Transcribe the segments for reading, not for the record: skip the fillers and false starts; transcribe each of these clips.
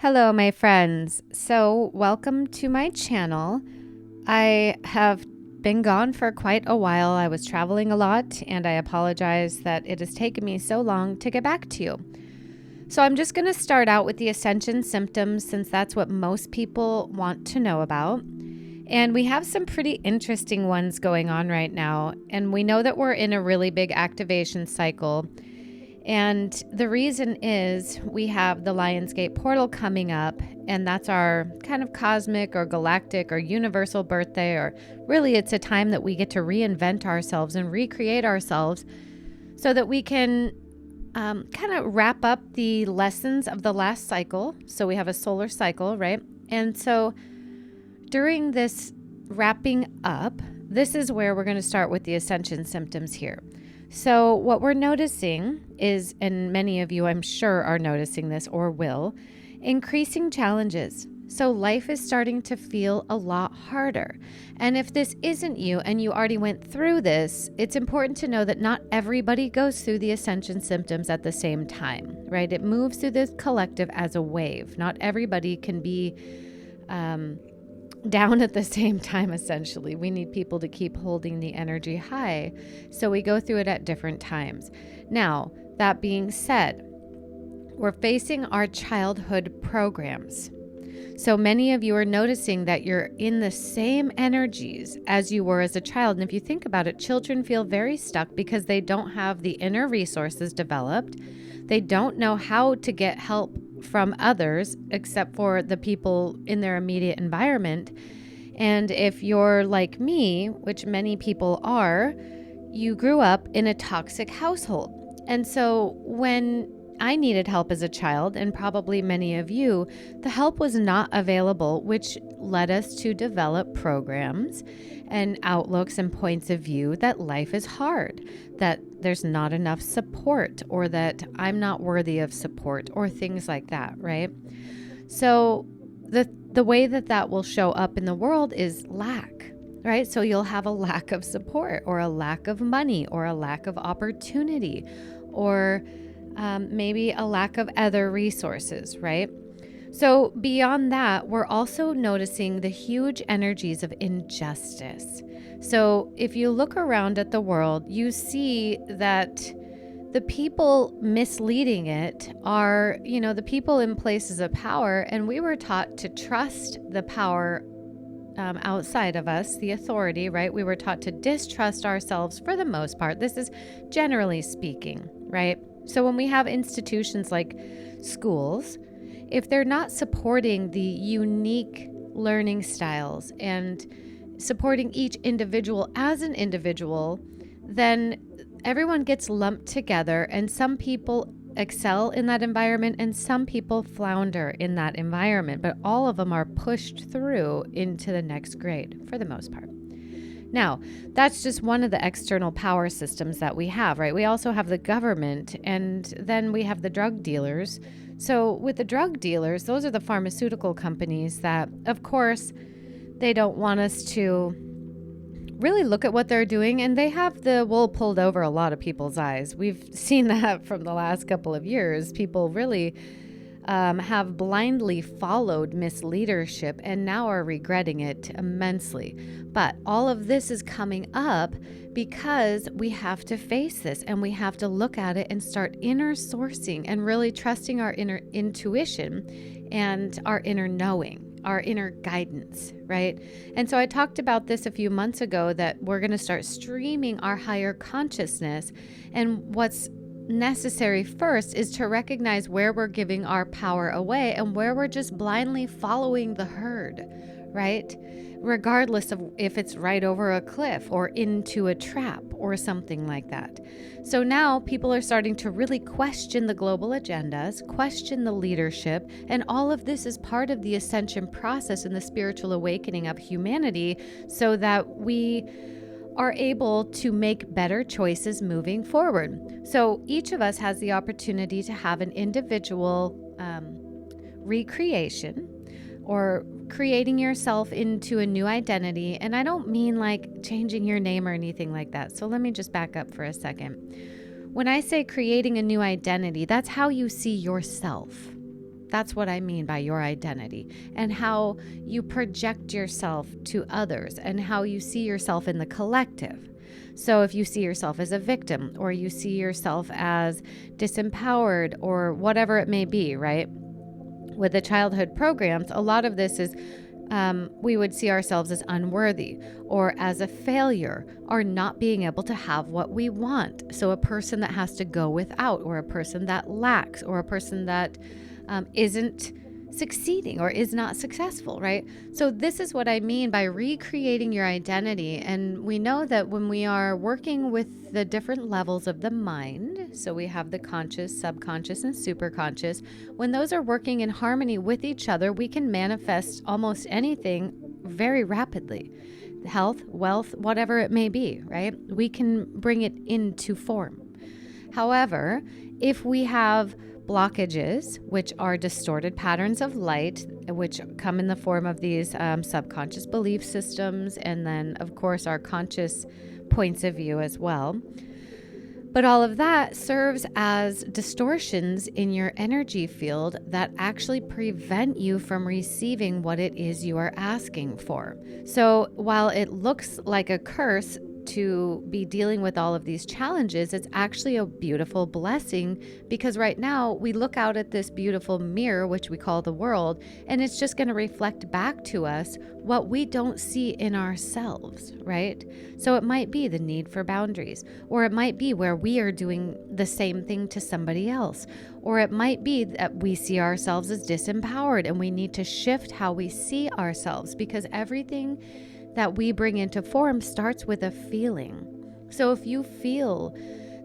Hello, my friends. So, welcome to my channel. I have been gone for quite a while. I was traveling a lot, and I apologize that it has taken me so long to get back to you. So, I'm just going to start out with the Ascension symptoms since that's what most people want to know about. And we have some pretty interesting ones going on right now. And we know that we're in a really big activation cycle. And the reason is we have the Lionsgate portal coming up, and that's our kind of cosmic or galactic or universal birthday, or really it's a time that we get to reinvent ourselves and recreate ourselves so that we can kind of wrap up the lessons of the last cycle. So we have a solar cycle, right? And so during this wrapping up, this is where we're going to start with the Ascension symptoms here. So what we're noticing is, and many of you I'm sure are noticing this or will, increasing challenges. So life is starting to feel a lot harder. And if this isn't you and you already went through this, it's important to know that not everybody goes through the Ascension symptoms at the same time, right? It moves through the collective as a wave. Not everybody can be down at the same time, essentially. We need people to keep holding the energy high. So we go through it at different times. Now, that being said, we're facing our childhood programs. So many of you are noticing that you're in the same energies as you were as a child. And if you think about it, children feel very stuck because they don't have the inner resources developed. They don't know how to get help from others except for the people in their immediate environment. And if you're like me, which many people are, you grew up in a toxic household. And so when I needed help as a child, and probably many of you, the help was not available, which led us to develop programs and outlooks and points of view that life is hard, that there's not enough support, or that I'm not worthy of support, or things like that, right? So the way that will show up in the world is lack, right? So you'll have a lack of support, or a lack of money, or a lack of opportunity, or maybe a lack of other resources, right? So beyond that, we're also noticing the huge energies of injustice. So if you look around at the world, you see that the people misleading it are, the people in places of power, and we were taught to trust the power outside of us, the authority, right? We were taught to distrust ourselves for the most part. This is generally speaking, right? So when we have institutions like schools, if they're not supporting the unique learning styles and supporting each individual as an individual, then everyone gets lumped together, and some people excel in that environment and some people flounder in that environment, but all of them are pushed through into the next grade for the most part. Now, that's just one of the external power systems that we have, right? We also have the government, and then we have the drug dealers. So with the drug dealers, those are the pharmaceutical companies that, of course, they don't want us to really look at what they're doing, and they have the wool pulled over a lot of people's eyes. We've seen that from the last couple of years. People really have blindly followed misleadership and now are regretting it immensely. But all of this is coming up because we have to face this, and we have to look at it and start inner sourcing and really trusting our inner intuition and our inner knowing, our inner guidance, right? And so I talked about this a few months ago, that we're going to start streaming our higher consciousness, and what's necessary first is to recognize where we're giving our power away and where we're just blindly following the herd, right? Regardless of if it's right over a cliff or into a trap or something like that. So now people are starting to really question the global agendas, question the leadership, and all of this is part of the ascension process and the spiritual awakening of humanity, so that we are able to make better choices moving forward. So each of us has the opportunity to have an individual recreation, or creating yourself into a new identity. And I don't mean like changing your name or anything like that. So let me just back up for a second. When I say creating a new identity, that's how you see yourself. That's what I mean by your identity, and how you project yourself to others and how you see yourself in the collective. So if you see yourself as a victim, or you see yourself as disempowered, or whatever it may be, right? With the childhood programs, a lot of this is we would see ourselves as unworthy or as a failure, or not being able to have what we want. So a person that has to go without, or a person that lacks, or a person that isn't succeeding or is not successful, right? So this is what I mean by recreating your identity. And we know that when we are working with the different levels of the mind, so we have the conscious, subconscious, and superconscious, when those are working in harmony with each other, we can manifest almost anything very rapidly. Health, wealth, whatever it may be, right? We can bring it into form. However, if we have blockages, which are distorted patterns of light, which come in the form of these subconscious belief systems, and then, of course, our conscious points of view as well. But all of that serves as distortions in your energy field that actually prevent you from receiving what it is you are asking for. So while it looks like a curse to be dealing with all of these challenges, it's actually a beautiful blessing, because right now we look out at this beautiful mirror, which we call the world, and it's just going to reflect back to us what we don't see in ourselves, right? So it might be the need for boundaries, or it might be where we are doing the same thing to somebody else, or it might be that we see ourselves as disempowered and we need to shift how we see ourselves, because everything that we bring into form starts with a feeling. So if you feel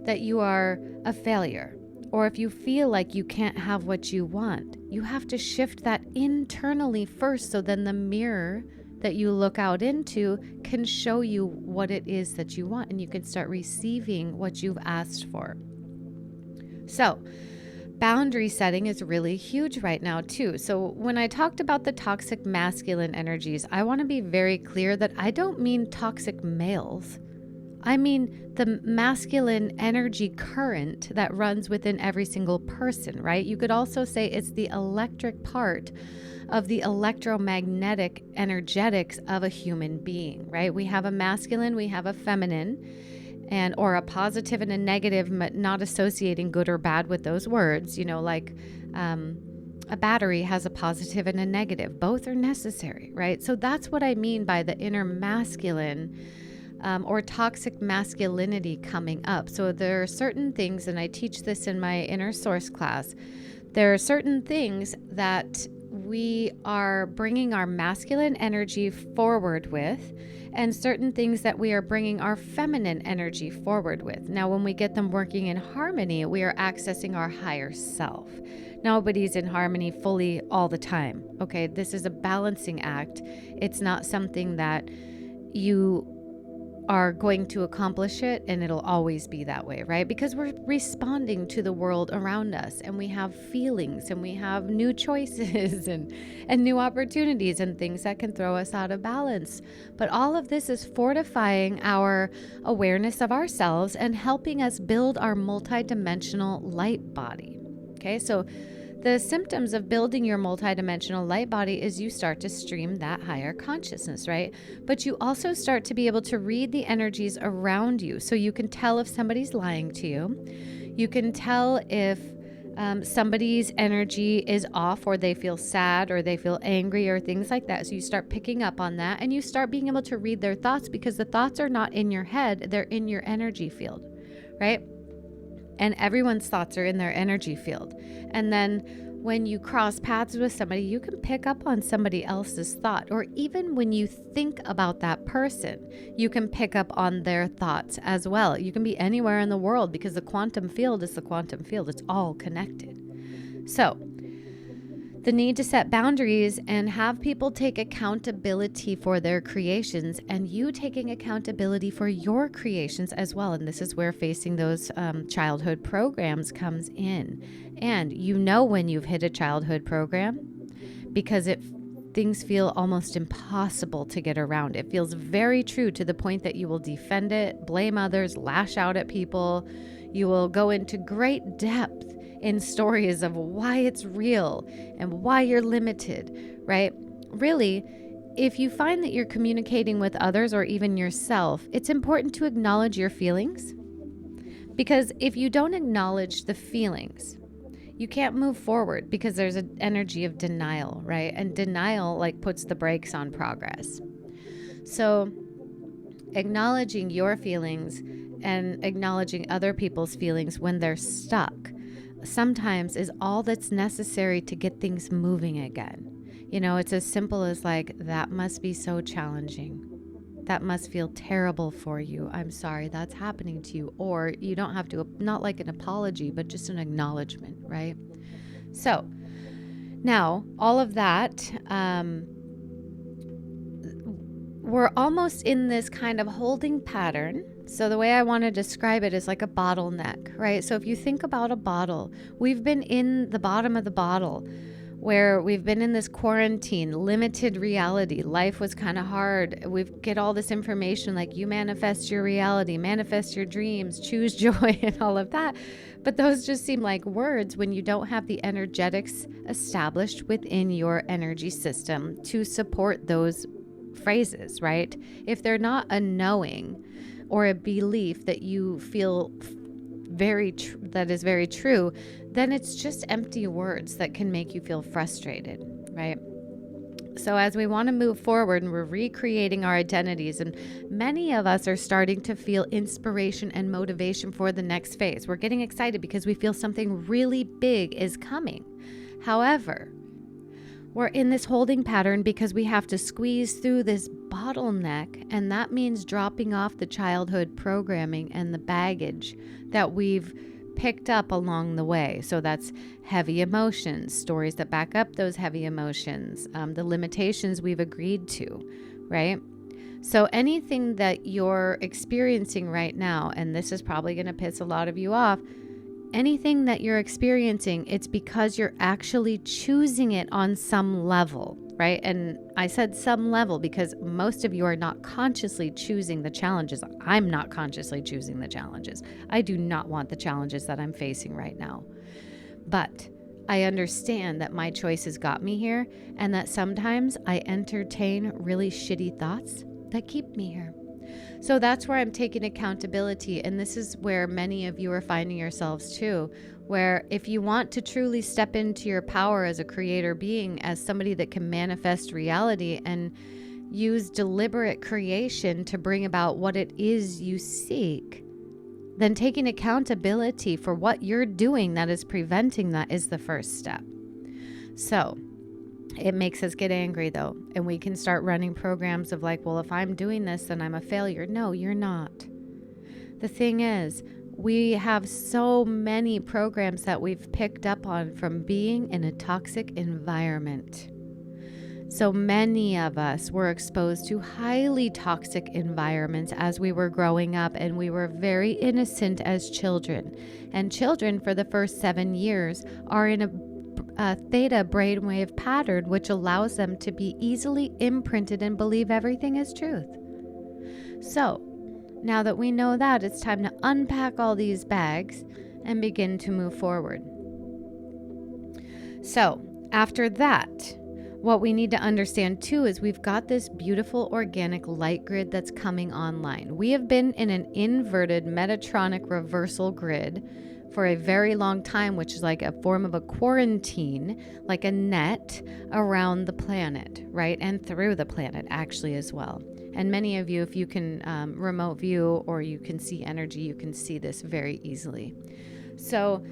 that you are a failure, or if you feel like you can't have what you want, you have to shift that internally first, so then the mirror that you look out into can show you what it is that you want, and you can start receiving what you've asked for. So boundary setting is really huge right now too. So when I talked about the toxic masculine energies, I want to be very clear that I don't mean toxic males. I mean the masculine energy current that runs within every single person, right? You could also say it's the electric part of the electromagnetic energetics of a human being, right? We have a masculine, we have a feminine, and or a positive and a negative, but not associating good or bad with those words, like a battery has a positive and a negative. Both are necessary, right? So that's what I mean by the inner masculine or toxic masculinity coming up. So there are certain things, and I teach this in my inner source class, there are certain things that we are bringing our masculine energy forward with, and certain things that we are bringing our feminine energy forward with. Now, when we get them working in harmony, we are accessing our higher self. Nobody's in harmony fully all the time, okay? This is a balancing act. It's not something that you are going to accomplish it and it'll always be that way, right? Because we're responding to the world around us, and we have feelings, and we have new choices and new opportunities and things that can throw us out of balance. But all of this is fortifying our awareness of ourselves and helping us build our multidimensional light body. Okay, so the symptoms of building your multidimensional light body is you start to stream that higher consciousness, right? But you also start to be able to read the energies around you. So you can tell if somebody's lying to you. You can tell if somebody's energy is off, or they feel sad, or they feel angry, or things like that. So you start picking up on that, and you start being able to read their thoughts, because the thoughts are not in your head, they're in your energy field, right? And everyone's thoughts are in their energy field. And then when you cross paths with somebody, you can pick up on somebody else's thought. Or even when you think about that person, you can pick up on their thoughts as well. You can be anywhere in the world, because the quantum field is the quantum field. It's all connected. So the need to set boundaries and have people take accountability for their creations, and you taking accountability for your creations as well. And this is where facing those childhood programs comes in. And when you've hit a childhood program, because things feel almost impossible to get around. It feels very true, to the point that you will defend it, blame others, lash out at people. You will go into great depth in stories of why it's real and why you're limited, right? Really, if you find that you're communicating with others or even yourself, it's important to acknowledge your feelings. Because if you don't acknowledge the feelings, you can't move forward because there's an energy of denial, right? And denial like puts the brakes on progress. So acknowledging your feelings and acknowledging other people's feelings when they're stuck sometimes is all that's necessary to get things moving again. You know, it's as simple as like, that must be so challenging. That must feel terrible for you. I'm sorry that's happening to you. Or you don't have to, not like an apology, but just an acknowledgement, right? So now all of that, we're almost in this kind of holding pattern. So the way I want to describe it is like a bottleneck, right? So if you think about a bottle, we've been in the bottom of the bottle where we've been in this quarantine, limited reality. Life was kind of hard. We get all this information like you manifest your reality, manifest your dreams, choose joy and all of that. But those just seem like words when you don't have the energetics established within your energy system to support those phrases, right? If they're not a knowing or a belief that you feel that is very true, then it's just empty words that can make you feel frustrated, right? So as we want to move forward and we're recreating our identities, and many of us are starting to feel inspiration and motivation for the next phase. We're getting excited because we feel something really big is coming. However, we're in this holding pattern because we have to squeeze through this bottleneck, and that means dropping off the childhood programming and the baggage that we've picked up along the way. So that's heavy emotions, stories that back up those heavy emotions, the limitations we've agreed to, right? So anything that you're experiencing right now, and this is probably going to piss a lot of you off, anything that you're experiencing, it's because you're actually choosing it on some level, right? And I said some level because most of you are not consciously choosing the challenges. I'm not consciously choosing the challenges. I do not want the challenges that I'm facing right now. But I understand that my choices got me here, and that sometimes I entertain really shitty thoughts that keep me here. So that's where I'm taking accountability. And this is where many of you are finding yourselves too, where if you want to truly step into your power as a creator being, as somebody that can manifest reality and use deliberate creation to bring about what it is you seek, then taking accountability for what you're doing that is preventing that is the first step. So it makes us get angry though, and we can start running programs of like, well, if I'm doing this, then I'm a failure. No, you're not. The thing is, we have so many programs that we've picked up on from being in a toxic environment. So many of us were exposed to highly toxic environments as we were growing up, and we were very innocent as children. And children for the first 7 years are in a theta brainwave pattern, which allows them to be easily imprinted and believe everything is truth. So now that we know that, it's time to unpack all these bags and begin to move forward. So after that, what we need to understand too is we've got this beautiful organic light grid that's coming online. We have been in an inverted Metatronic reversal grid for a very long time, which is like a form of a quarantine, like a net around the planet, right? And through the planet actually as well. And many of you, if you can remote view or you can see energy, you can see this very easily. So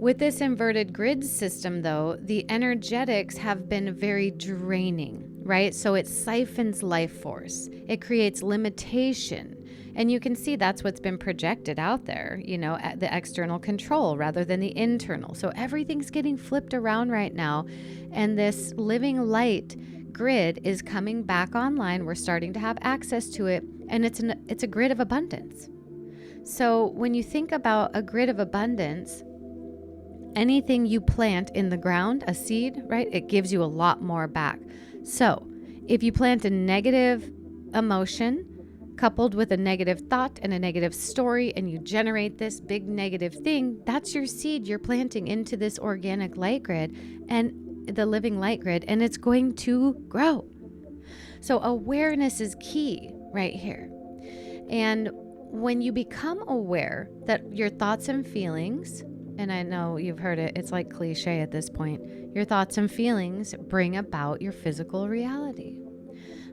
with this inverted grid system though, the energetics have been very draining, right? So it siphons life force. It creates limitation. And you can see that's what's been projected out there, you know, at the external control rather than the internal. So everything's getting flipped around right now. And this living light grid is coming back online. We're starting to have access to it. And it's a grid of abundance. So when you think about a grid of abundance, anything you plant in the ground, a seed, right, it gives you a lot more back. So if you plant a negative emotion, coupled with a negative thought and a negative story, and you generate this big negative thing, that's your seed you're planting into this organic light grid and the living light grid, and it's going to grow. So awareness is key right here. And when you become aware that your thoughts and feelings, and I know you've heard it, it's like cliche at this point, your thoughts and feelings bring about your physical reality.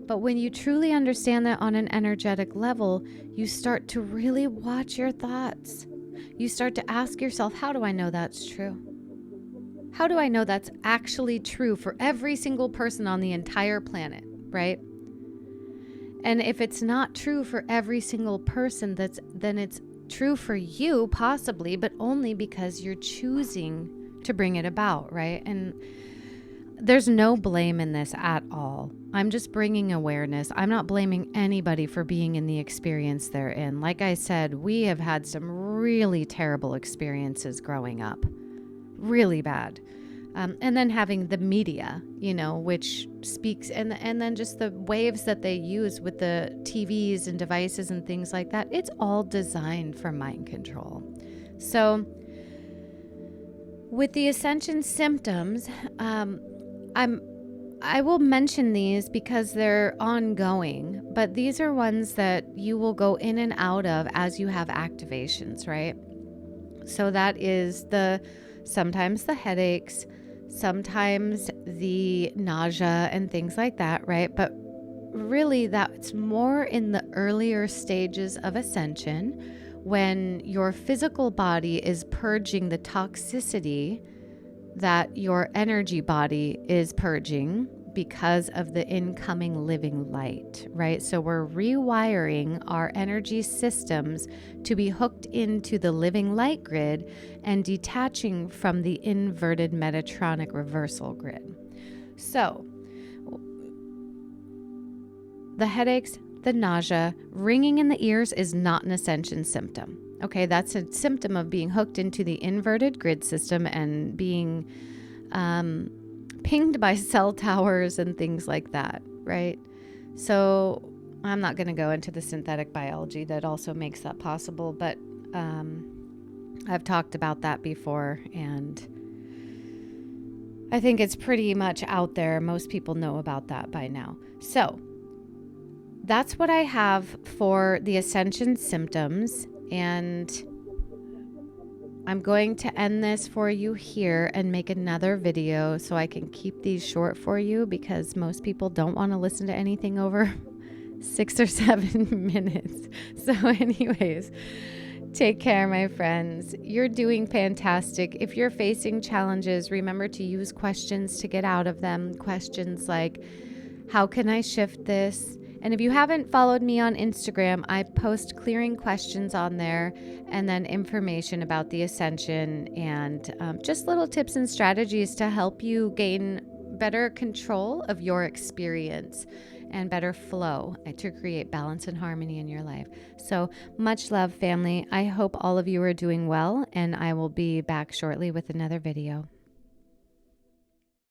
But when you truly understand that on an energetic level, you start to really watch your thoughts. You start to ask yourself, how do I know that's true? How do I know that's actually true for every single person on the entire planet, right? And if it's not true for every single person, then it's true for you possibly, but only because you're choosing to bring it about, right? And there's no blame in this at all. I'm just bringing awareness. I'm not blaming anybody for being in the experience they're in. Like I said, we have had some really terrible experiences growing up, really bad. And then having the media, which speaks, and then just the waves that they use with the TVs and devices and things like that. It's all designed for mind control. So with the Ascension symptoms, I will mention these because they're ongoing, but these are ones that you will go in and out of as you have activations, right? So that is sometimes the headaches, sometimes the nausea and things like that, right? But really that's more in the earlier stages of Ascension, when your physical body is purging the toxicity that your energy body is purging because of the incoming living light, right? So we're rewiring our energy systems to be hooked into the living light grid and detaching from the inverted Metatronic reversal grid. So the headaches, the nausea, ringing in the ears is not an Ascension symptom. Okay, that's a symptom of being hooked into the inverted grid system and being pinged by cell towers and things like that, right? So I'm not going to go into the synthetic biology that also makes that possible, but I've talked about that before, and I think it's pretty much out there. Most people know about that by now. So that's what I have for the Ascension symptoms. And I'm going to end this for you here and make another video so I can keep these short for you, because most people don't want to listen to anything over 6 or 7 minutes. So anyways, take care, my friends. You're doing fantastic. If you're facing challenges, remember to use questions to get out of them. Questions like, how can I shift this? And if you haven't followed me on Instagram, I post clearing questions on there, and then information about the Ascension, and just little tips and strategies to help you gain better control of your experience and better flow to create balance and harmony in your life. So much love, family. I hope all of you are doing well, and I will be back shortly with another video.